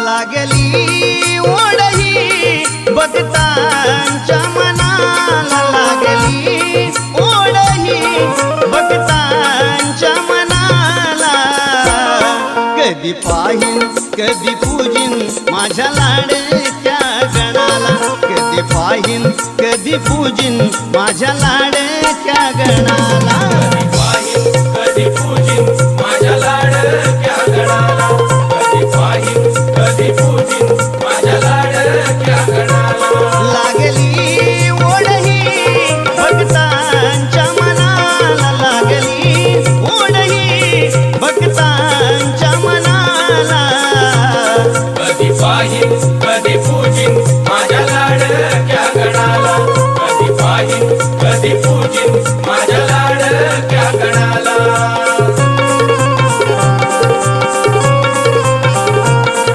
लागली ओढही भक्तांच्या मनाला लागली ओढही भक्तांच्या मनाला कधी पाहीन कधी पूजिन माझ्या लाडक्या गणाला कधी पाहीन कधी पूजिन माझ्या लाडक्या गणाला